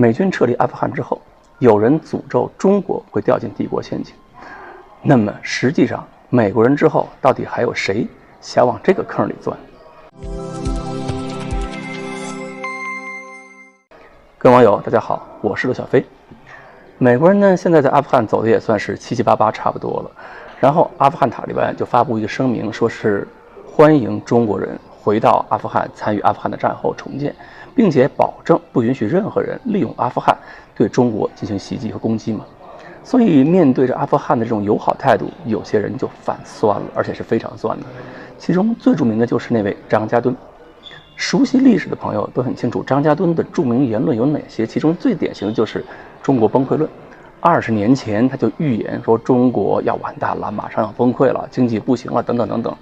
美军撤离阿富汗之后，有人诅咒中国会掉进帝国陷阱。那么实际上，美国人之后到底还有谁想往这个坑里钻？各位网友大家好，我是陆小飞。美国人呢，现在在阿富汗走的也算是七七八八差不多了。然后阿富汗塔利班就发布一个声明，说是欢迎中国人回到阿富汗参与阿富汗的战后重建，并且保证不允许任何人利用阿富汗对中国进行袭击和攻击嘛。所以面对着阿富汗的这种友好态度，有些人就反酸了，而且是非常酸的。其中最著名的就是那位张家墩。熟悉历史的朋友都很清楚，张家墩的著名言论有哪些？其中最典型的就是中国崩溃论。20年前他就预言说中国要完蛋了，马上要崩溃了，经济不行了，等等等等。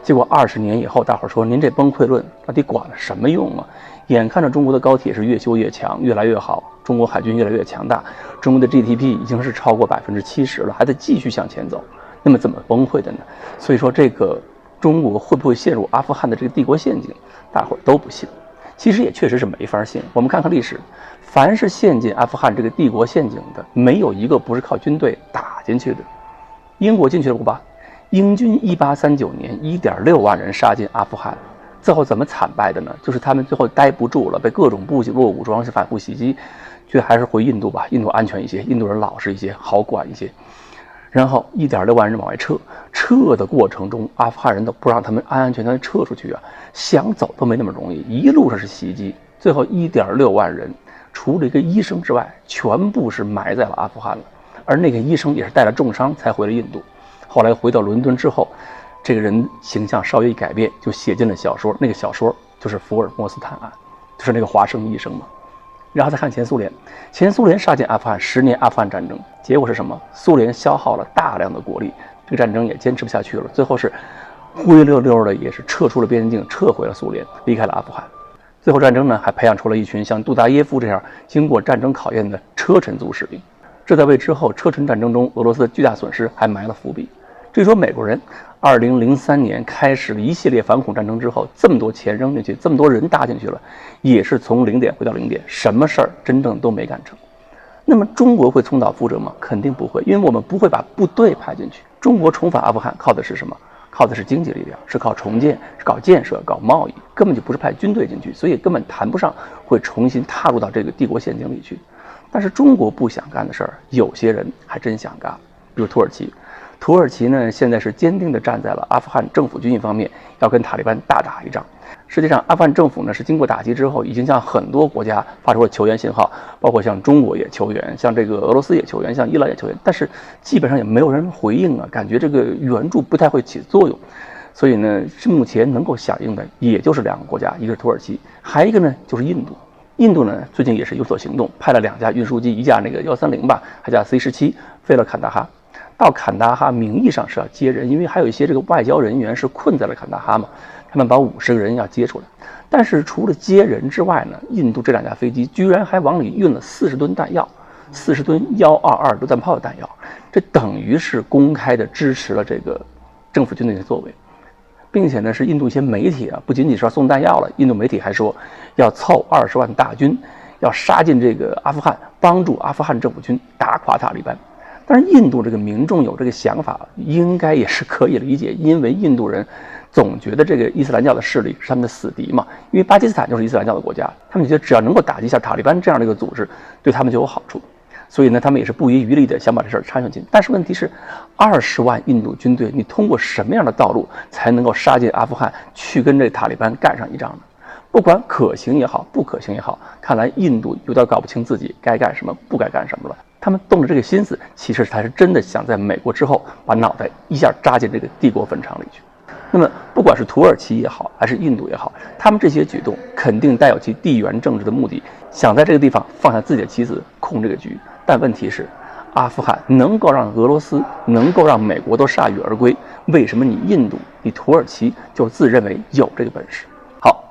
结果20年以后，大伙儿说您这崩溃论到底管了什么用啊？眼看着中国的高铁是越修越强，越来越好，中国海军越来越强大，中国的 GDP 已经是超过70%了，还得继续向前走。那么怎么崩溃的呢？所以说这个中国会不会陷入阿富汗的这个帝国陷阱，大伙儿都不信。其实也确实是没法信。我们看看历史，凡是陷进阿富汗这个帝国陷阱的，没有一个不是靠军队打进去的。英国进去了不吧？英军1839年1.6万人杀进阿富汗，最后怎么惨败的呢？就是他们最后待不住了，被各种部落武装反复袭击，觉得还是回印度吧，印度安全一些，印度人老实一些，好管一些。然后1.6万人往外撤的过程中，阿富汗人都不让他们安安全全撤出去啊，想走都没那么容易，一路上是袭击，最后1.6万人除了一个医生之外，全部是埋在了阿富汗了。而那个医生也是带了重伤才回了印度。后来回到伦敦之后，这个人形象稍微一改变，就写进了小说，那个小说就是福尔摩斯探案，就是那个华生医生嘛。然后再看前苏联，前苏联杀进阿富汗10年阿富汗战争，结果是什么？苏联消耗了大量的国力，这个战争也坚持不下去了，最后是灰溜溜的也是撤出了边境，撤回了苏联，离开了阿富汗。最后战争呢，还培养出了一群像杜达耶夫这样经过战争考验的车臣族士兵，这在为之后车臣战争中俄罗斯的巨大损失还埋了伏笔。至于说美国人2003年开始了一系列反恐战争之后，这么多钱扔进去，这么多人搭进去了，也是从0点回到0点，什么事儿真正都没干成。那么中国会重蹈覆辙吗？肯定不会，因为我们不会把部队派进去。中国重返阿富汗靠的是什么？靠的是经济力量，是靠重建，是搞建设，搞贸易，根本就不是派军队进去，所以根本谈不上会重新踏入到这个帝国陷阱里去。但是中国不想干的事儿，有些人还真想干，比如土耳其。土耳其呢，现在是坚定地站在了阿富汗政府军一方面，要跟塔利班大打一仗。实际上，阿富汗政府呢是经过打击之后，已经向很多国家发出了求援信号，包括像中国也求援，像这个俄罗斯也求援，像伊朗也求援，但是基本上也没有人回应啊，感觉这个援助不太会起作用。所以呢，目前能够响应的也就是2个国家，一个是土耳其，还一个呢就是印度。印度呢最近也是有所行动，派了2架运输机，一架那个130吧，还架 C-17飞了坎大哈。到坎大哈名义上是要接人，因为还有一些这个外交人员是困在了坎大哈嘛，他们把50个人要接出来。但是除了接人之外呢，印度这2架飞机居然还往里运了40吨弹药，40吨122榴弹炮的弹药，这等于是公开的支持了这个政府军队的作为。并且呢，是印度一些媒体啊，不仅仅是要送弹药了，印度媒体还说要凑20万大军，要杀进这个阿富汗，帮助阿富汗政府军打垮塔利班。但是印度这个民众有这个想法，应该也是可以理解，因为印度人总觉得这个伊斯兰教的势力是他们的死敌嘛，因为巴基斯坦就是伊斯兰教的国家，他们觉得只要能够打击一下塔利班这样的一个组织，对他们就有好处，所以呢，他们也是不遗余力的想把这事儿掺上进。但是问题是，20万印度军队，你通过什么样的道路才能够杀进阿富汗，去跟这塔利班干上一仗呢？不管可行也好，不可行也好，看来印度有点搞不清自己该干什么，不该干什么了。他们动了这个心思，其实才是真的想在美国之后把脑袋一下扎进这个帝国坟场里去。那么不管是土耳其也好，还是印度也好，他们这些举动肯定带有其地缘政治的目的，想在这个地方放下自己的棋子，控这个局。但问题是，阿富汗能够让俄罗斯，能够让美国都铩羽而归，为什么你印度、你土耳其就自认为有这个本事？好，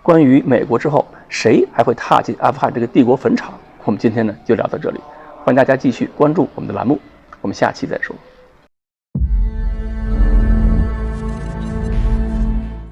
关于美国之后谁还会踏进阿富汗这个帝国坟场，我们今天呢就聊到这里。欢迎大家继续关注我们的栏目，我们下期再说。